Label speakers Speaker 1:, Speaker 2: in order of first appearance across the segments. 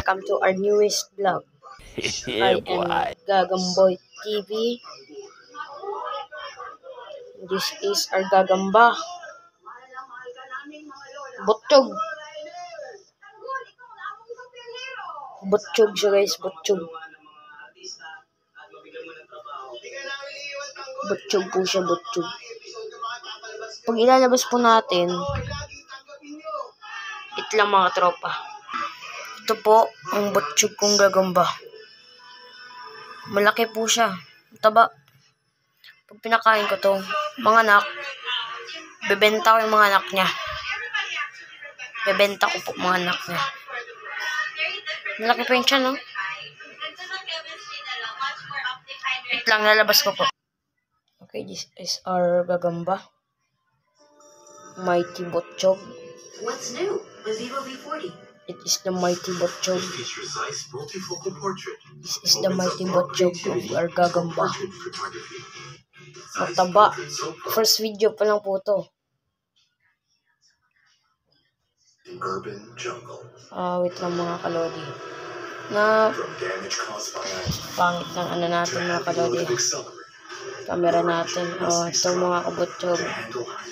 Speaker 1: welcome to our newest vlog. I am Gagamboy TV. This is our gagamba. Butchog. Butchog siya guys, butchog. Butchog po siya, butchog. Pag ilalabas po natin, ito lang mga tropa. Ito po ang butchog kong gagamba. Malaki po siya. Taba. Pag pinakain ko to, mga anak, bebenta ko yung mga anak niya. Bebenta ko po mga anak niya. Malaki po yung tiyan, no? Ito lang, lalabas ko po. Okay, this is our gagamba. Mighty Butchog.
Speaker 2: What's new with Vivo V40?
Speaker 1: It is the Mighty Butchog. This is the Mighty Butchog of our gagamba. Mataba. First video pa lang po to. Wait lang mga kalodi. Na pangit ng ano natin mga kalodi. Camera natin. Ito mga kabutchog.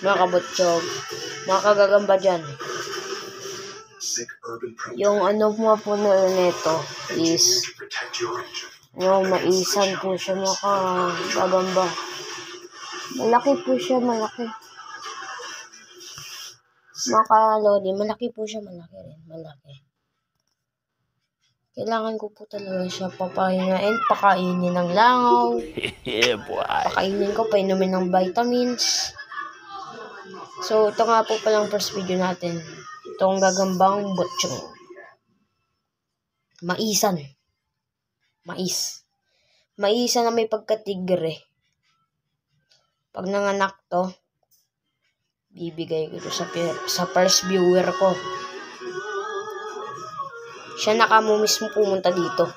Speaker 1: Mga kabutchog. Mga kagagamba dyan. Yung ano mo po na nito is yung maisan po siya mga kagagamba. Malaki po siya, malaki. Mga kalodi, malaki po siya, malaki rin. Malaki. Kailangan ko po talaga siya papahingain, pakainin ng langaw. Pakainin ko, painumin ng vitamins. So, ito nga po palang first video natin. Itong gagambang butchog. Maisan. Mais. Maisan na may pagkatigre. Pag nanganak to, bibigay ko to sa first viewer ko. Siya nakamu mismo pumunta dito.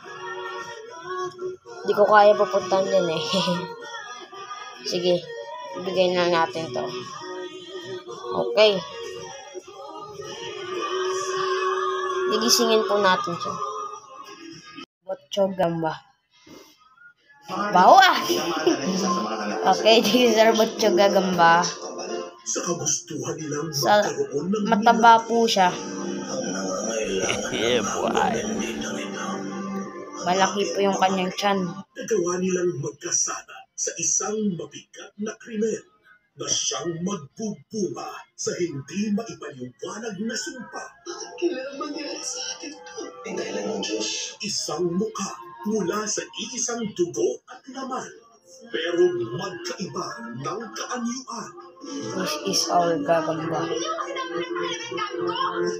Speaker 1: Hindi ko kaya papuntahan din eh. Sige, ibigay na natin to. Okay. Gigisingin po natin siya. Butchog gamba. Bawa! Okay, this is our butchog gamba. Sa mataba po siya. Malaki po yung kanyang tiyan.
Speaker 3: Nagawa nilang magkasama sa isang mabigat na krimen na siyang magbubunga sa hindi maipaliwanag na sumpa.
Speaker 4: Bakit kailangan mangyari sa atin ito? Dahil ng Diyos.
Speaker 3: Isang mukha mula sa iisang dugo at laman, pero magkaiba ng kaanyuan.
Speaker 1: This is our gagamba.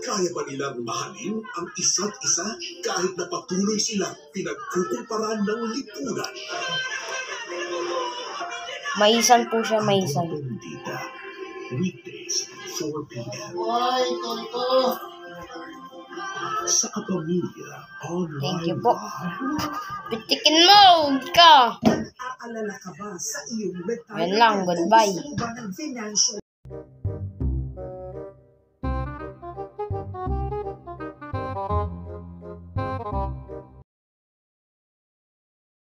Speaker 3: Kaya ba nilang mahalin ang isa't isa kahit na patuloy silang pinagkukumparan ng lipunan?
Speaker 1: Maisan po siya, maisan.
Speaker 3: Weekdays, 4 p.m. Sa Kapamilya Online.
Speaker 1: Thank you po. Pitikin mo! Ka!
Speaker 3: Aalala ka ba sa iyong mental?
Speaker 1: Yan lang, goodbye.